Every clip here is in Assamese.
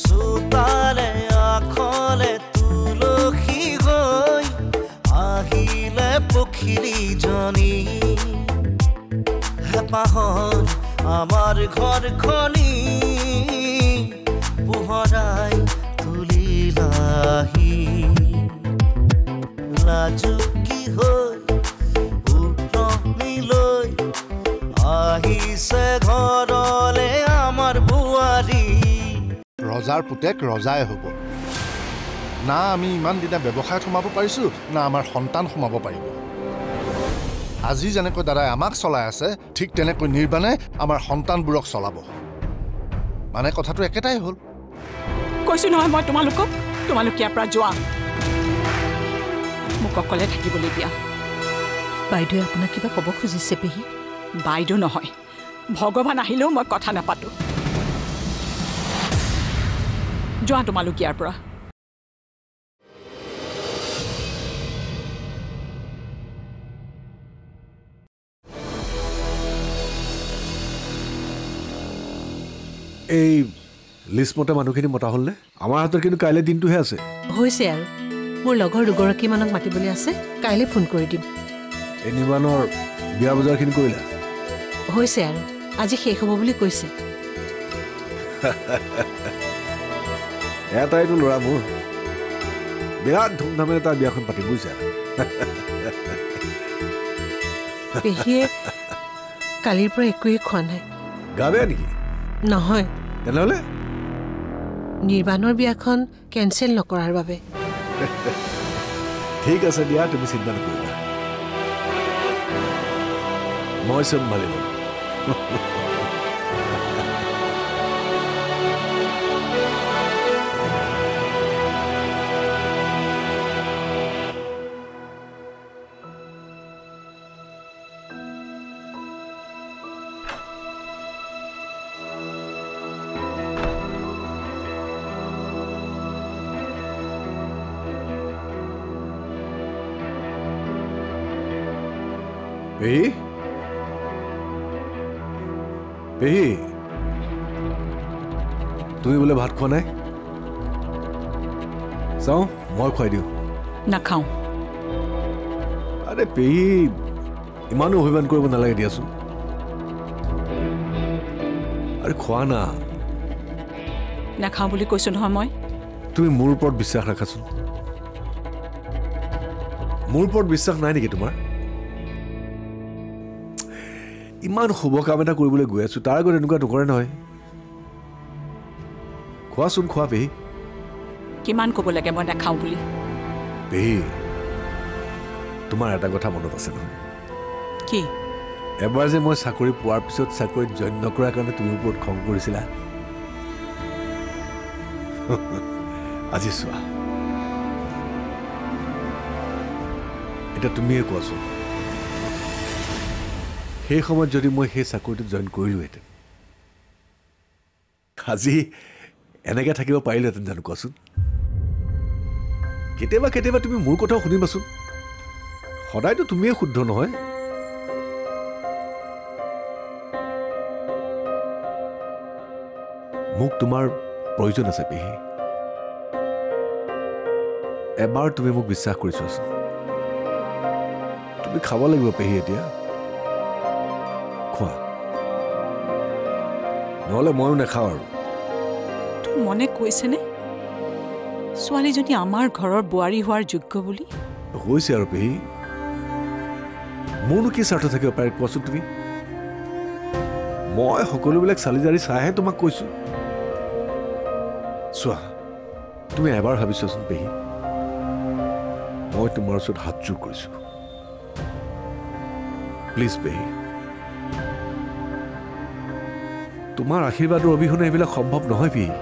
চোতালে আখলে তুলসী হৈ আহিলে পখিলীজনী হেঁপাহত আমাৰ ঘৰখনি পোহৰাই তুলিলাহি লাজুকী হৈ উত্তমিলৈ আহিছে ঘৰলে আমাৰ বোৱাৰী ৰজাৰ পুতেক ৰজাই হ'ব না আমি ইমান দিনা ব্যৱসায়ত সোমাব পাৰিছোঁ না আমাৰ সন্তান সোমাব পাৰিব আজি যেনেকৈ দাদাই আমাক চলাই আছে ঠিক তেনেকৈ নিৰ্বাণে আমাৰ সন্তানবোৰক চলাব মানে কথাটো একেটাই হ'ল কৈছোঁ নহয় মই তোমালোক ইয়াৰ পৰা যোৱা মোক অকলে থাকিবলৈ দিয়া বাইদেৱে আপোনাক কিবা ক'ব খুজিছে পেহী বাইদেউ নহয় ভগৱান আহিলেও মই কথা নাপাতো যোৱা তোমালোক ইয়াৰ পৰা এই লিষ্ট মতে মানুহখিনি মতা হ'লনে আমাৰ হাতত কিন্তু কাইলৈ দিনটোহে আছে হৈছে আৰু মোৰ লগৰ দুগৰাকীমানক মাতিবলৈ আছে কাইলৈ ফোন কৰি দিম এই নিৰ্মাণৰ বিয়া বজাৰখিনি কৰিলা হৈছে আৰু আজি শেষ হ'ব বুলি কৈছে এটাইতো ল'ৰা মোৰ বিৰাট ধুমধামেৰে তাৰ বিয়াখন পাতি বুজিছা পেহীয়ে কালিৰ পৰা একোৱেই খোৱা নাই গা বেয়া নেকি নহয় তেনেহ'লে নিৰ্বাণৰ বিয়াখন কেঞ্চেল নকৰাৰ বাবে ঠিক আছে দিয়া তুমি চিন্তা নকৰিবা মই চম্ভালি ল'ম পেহী পেহী তুমি বোলে ভাত খোৱা নাই চাওঁ মই খুৱাই দিওঁ নাখাওঁ আৰে পেহী ইমানো অভিমান কৰিব নালাগে দিয়াচোন আৰে খোৱা না নাখাওঁ বুলি কৈছোঁ নহয় মই তুমি মোৰ ওপৰত বিশ্বাস ৰাখাচোন মোৰ ওপৰত বিশ্বাস নাই নেকি তোমাৰ ইমান শুভ কাম এটা কৰিবলৈ গৈ আছো তাৰ আগত এনেকুৱা নকৰে নহয় খোৱাচোন খোৱা পেহী কিমান ক'ব লাগে মই নাখাওঁ বুলি পেহী তোমাৰ এটা কথা মনত আছে নহয় কি এবাৰ যে মই চাকৰি পোৱাৰ পিছত চাকৰিত জইন নকৰাৰ কাৰণে তুমি ওপৰত খং কৰিছিলা আজি চোৱা এটা তুমিয়ে কোৱাচোন সেই সময়ত যদি মই সেই চাকৰিটোত জইন কৰিলোহেঁতেন আজি এনেকৈ থাকিব পাৰিলোহেঁতেন জানো কোৱাচোন কেতিয়াবা কেতিয়াবা তুমি মোৰ কথাও শুনিবাচোন সদায়তো তুমিয়ে শুদ্ধ নহয় মোক তোমাৰ প্ৰয়োজন আছে পেহী এবাৰ তুমি মোক বিশ্বাস কৰিছোৱাচোন তুমি খাব লাগিব পেহী এতিয়া খোৱা নহ'লে ময়ো নাখাওঁ আৰু তোৰ মনে কৈছেনে ছোৱালীজনী আমাৰ ঘৰৰ বোৱাৰী হোৱাৰ যোগ্য বুলি হৈছে আৰু পেহী মোৰনো কি স্বাৰ্থ থাকিব পাৰে কোৱাচোন তুমি মই সকলোবিলাক চালি জাৰি চাইহে তোমাক কৈছোঁ চোৱা তুমি এবাৰ ভাবিছোৱাচোন পেহী মই তোমাৰ ওচৰত হাত জোৰ কৰিছোঁ প্লিজ পেহী তোমাৰ আশীৰ্বাদৰ অবিহনে এইবিলাক সম্ভৱ নহয় পেহী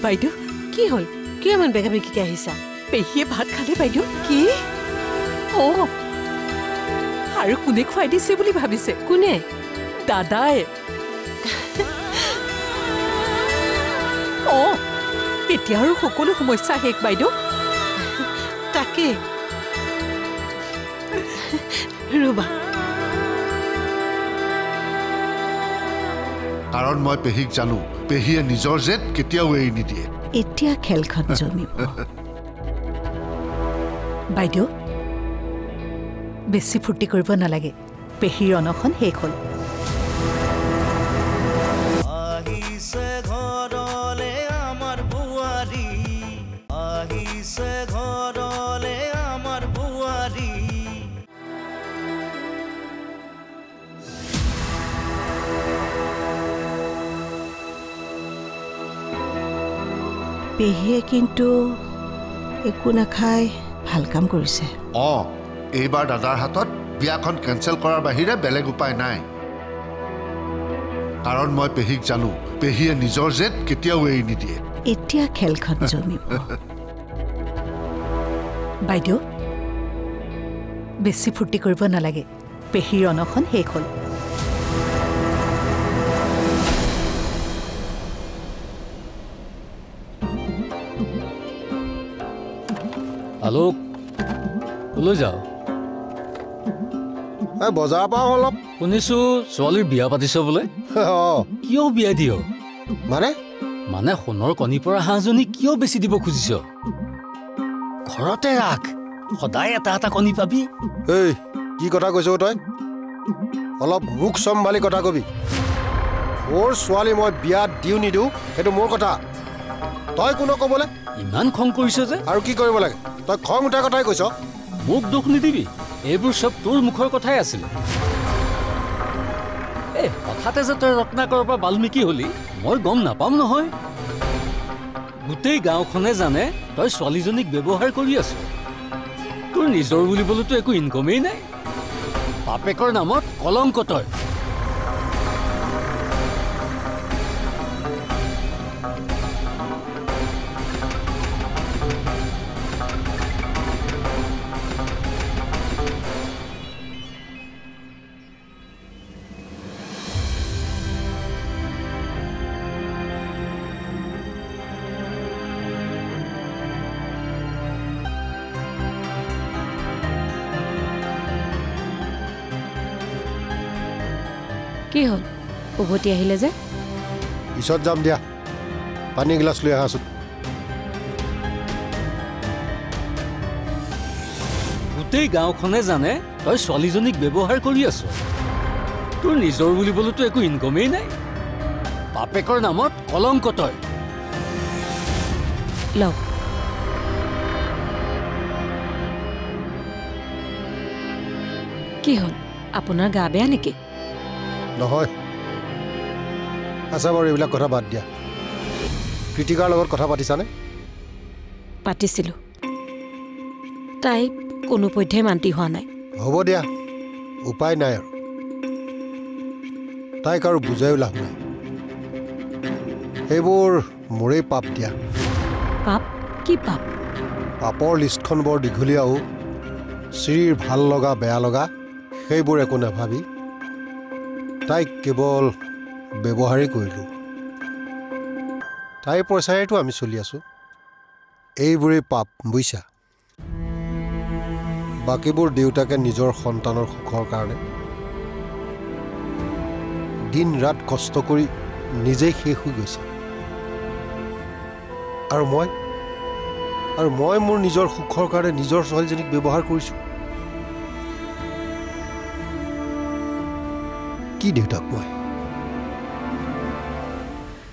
বাইদেউ কি হ'ল কিয় ইমান বেগাবেগিকৈ আহিছা পেহীয়ে ভাত খালে বাইদেউ কি অঁ আৰু কোনে খুৱাই দিছে বুলি ভাবিছে কোনে দাদাই অঁ এতিয়া আৰু সকলো সমস্যা শেষ বাইদেউ তাকে ৰ'বা কাৰণ মই পেহীক জানো পেহীয়ে নিজৰ জেদ কেতিয়াও এৰি নিদিয়ে এতিয়া খেলখন জমিব বাইদেউ বেছি ফূৰ্তি কৰিব নালাগে পেহীৰ অনখন শেষ হ'ল আহিছে ঘৰলে আমাৰ বোৱাৰী আহিছে ঘৰলে আমাৰ বোৱাৰী পেহীয়ে কিন্তু একো নাখাই ভাল কাম কৰিছে অঁ এইবাৰ দাদাৰ হাতত বিয়াখন কেঞ্চেল কৰাৰ বাহিৰে বেলেগ উপায় নাই কাৰণ মই পেহীক জানো পেহীয়ে নিজৰ জেদ কেতিয়াও এৰি নিদিয়ে এতিয়া খেলখন জমিব বাইদেউ বেছি ফূৰ্তি কৰিব নালাগে পেহীৰ অনখন শেষ হ'ল আলোক কলৈ যাওঁ বজাৰৰ পৰা অলপ শুনিছোঁ ছোৱালীৰ বিয়া পাতিছ বোলে কিয় বিয়া দিয় মানে সোণৰ কণী পৰা হাঁহজনী কিয় বেছি দিব খুজিছ ঘৰতে ৰাখ সদায় এটা এটা কণী পাবি এই কি কথা কৈছ তই অলপ মুখ চম্ভালি কথা কবি মোৰ ছোৱালী মই বিয়া দিওঁ নিদিওঁ সেইটো মোৰ কথা তই কোনো ক'বলৈ ইমান খং কৰিছ যে আৰু কি কৰিব লাগে তই খং উঠাৰ কথাই কৈছ মোক দুখ নিদিবি এইবোৰ চব তোৰ মুখৰ কথাই আছিলে হঠাতে যে তই ৰত্নাকৰৰ পৰা বাল্মীকি হলি মই গম নাপাম নহয় গোটেই গাঁওখনে জানে তই ছোৱালীজনীক ব্যৱহাৰ কৰি আছ তোৰ নিজৰ বুলিবলৈতো একো ইনকমেই নাই বাপেকৰ নামত কলংক তই কি হ'ল উভতি আহিলে যে পিছত যাম দিয়া পানী গিলাচ লৈ আহাচোন গোটেই গাঁওখনে জানে তই ছোৱালীজনীক ব্যৱহাৰ কৰি আছ তোৰ নিজৰ বুলিবলৈতো একো ইনকমেই নাই বাপেকৰ নামত কলংক তই লওক কি হ'ল আপোনাৰ গা বেয়া নেকি নহয় আচ্ছা বাৰু এইবিলাক কথা বাদ দিয়া কৃতিকাৰ লগত কথা পাতিছানে পাতিছিলোঁ তাই কোনোপধ্যে মান্তি হোৱা নাই হ'ব দিয়া উপায় নাই আৰু তাইক আৰু বুজায়ো লাভ নাই সেইবোৰ মোৰেই পাপ দিয়া পাপ কি পাপ পাপৰ লিষ্টখন বৰ দীঘলীয়াও শ্ৰীৰ ভাল লগা বেয়া লগা সেইবোৰ একো নাভাবি তাইক কেৱল ব্যৱহাৰেই কৰিলোঁ তাইৰ পইচাৰেতো আমি চলি আছোঁ এইবোৰেই পাপ বুজিছা বাকীবোৰ দেউতাকে নিজৰ সন্তানৰ সুখৰ কাৰণে দিন ৰাত কষ্ট কৰি নিজেই শেষ হৈ গৈছে আৰু মই মোৰ নিজৰ সুখৰ কাৰণে নিজৰ ছোৱালীজনীক ব্যৱহাৰ কৰিছোঁ কি দেউতাক মই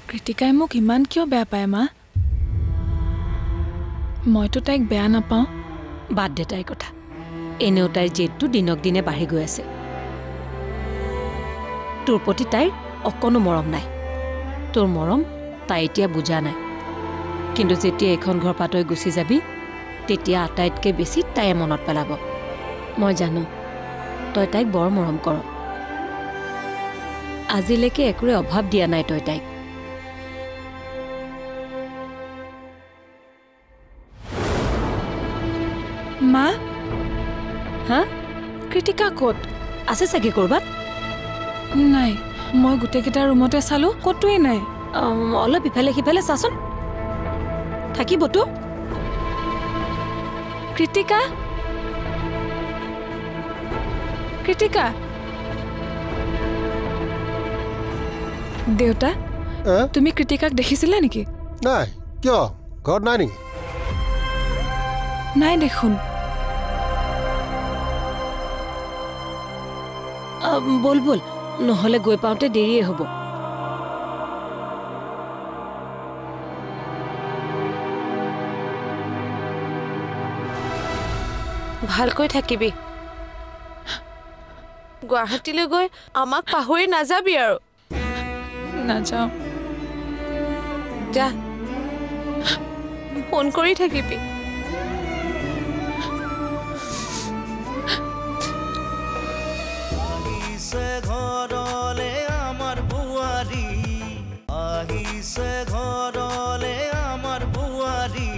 কৃতিকাই মোক ইমান কিয় বেয়া পায় মা মইতো তাইক বেয়া নাপাওঁ বাদ দে তাইৰ কথা এনেও তাইৰ জেদটো দিনক দিনে বাঢ়ি গৈ আছে তোৰ প্ৰতি তাইৰ অকণো মৰম নাই তোৰ মৰম তাই এতিয়া বুজা নাই কিন্তু যেতিয়া এইখন ঘৰ পৰা তই গুচি যাবি তেতিয়া আটাইতকৈ বেছি তাইয়ে মনত পেলাব মই জানো তই তাইক বৰ মৰম কৰ আজিলৈকে একোৰে অভাৱ দিয়া নাই তই তাইক মা হা কৃতিকা ক'ত আছে চাগে ক'ৰবাত নাই মই গোটেইকেইটা ৰুমতে চালো ক'তোৱেই নাই অলপ ইফালে সিফালে চাচোন থাকিবতো কৃতিকা কৃতিকা দেউতা তুমি কৃতিকাক দেখিছিলা নেকি নাই কিয় ঘৰত নাই নেকি নাই দেখোন বল বল নহ'লে গৈ পাওঁতে দেৰিয়ে হ'ব ভালকৈ থাকিবি গুৱাহাটীলৈ গৈ আমাক পাহৰি নাযাবি আৰু নাযাওঁ যা ফোন কৰি থাকিবি আহিছে ঘৰলে আমাৰ বোৱাৰী আহিছে ঘৰলে আমাৰ বোৱাৰী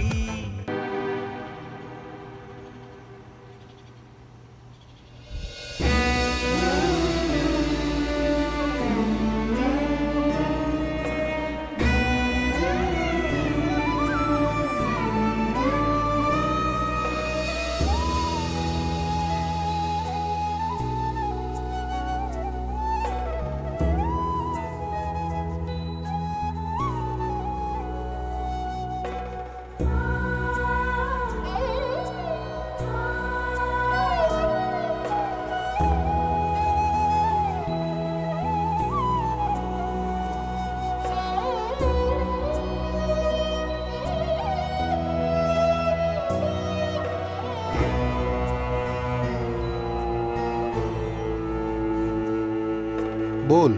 বল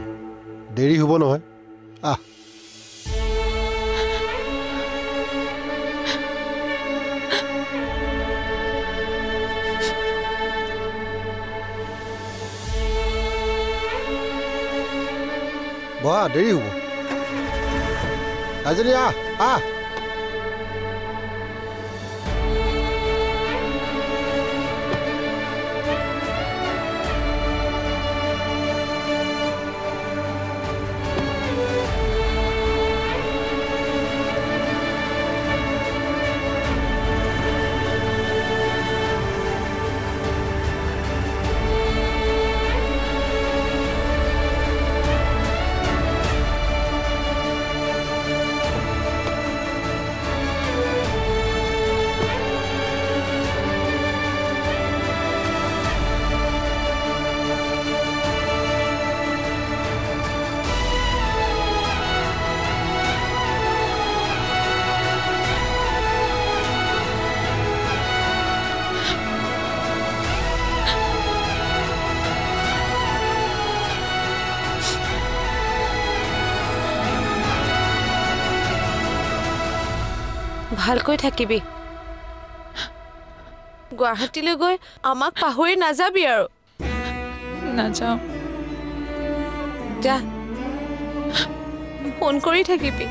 দেৰি হ'ব নহয় আহ বহা দেৰি হ'ব ৰাজনী আহ আহ ভালকৈ থাকিবি গুৱাহাটীলৈ গৈ আমাক পাহৰি নাযাবি আৰু নাযাওঁ যা ফোন কৰি থাকিবি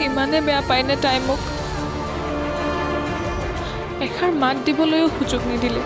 ইমানে বেয়া পায়নে তাই মোক এষাৰ মাত দিবলৈও সুযোগ নিদিলে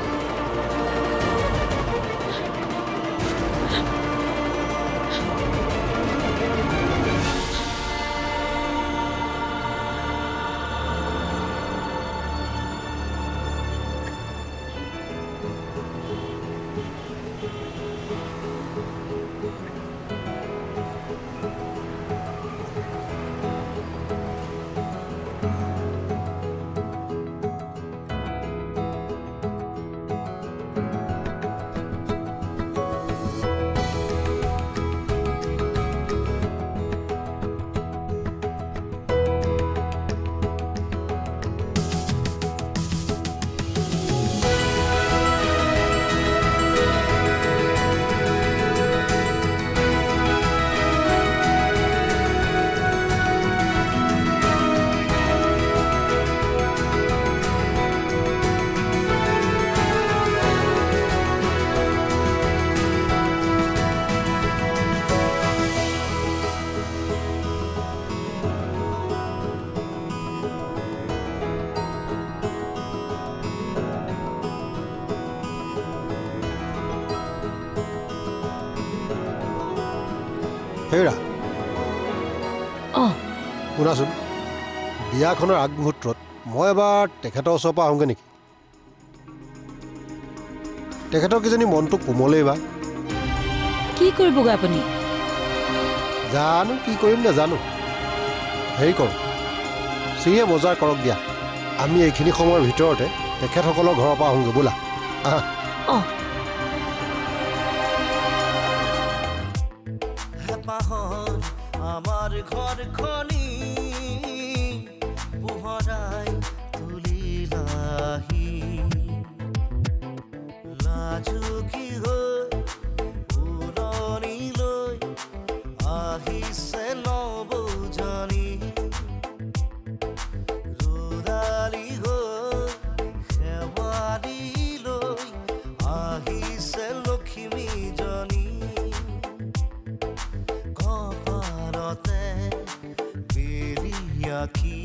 হেৰা অঁ শুনাচোন বিয়াখনৰ আগমুহূৰ্তত মই এবাৰ তেখেতৰ ওচৰৰ পৰা আহোঁগৈ নেকি তেখেতৰ কিজানি মনটো কোমলেই বা কি কৰিবগৈ আপুনি জানো কি কৰিম নাজানো হেৰি কৰোঁ চিৰিয়ে বজাৰ কৰক দিয়া আমি এইখিনি সময়ৰ ভিতৰতে তেখেতসকলৰ ঘৰৰ পৰা আহোঁগৈ বোলা অঁ হেঁপাহত আমাৰ ঘৰখনি পোহৰাই তুলিলাহি লাজুকী হৈ উৰণিলৈ আহিছে নবৌজনী ৰুদালি হৈ শেৱালিলৈ আহিছে লখিমীজনী কপালতে বেৰি আখি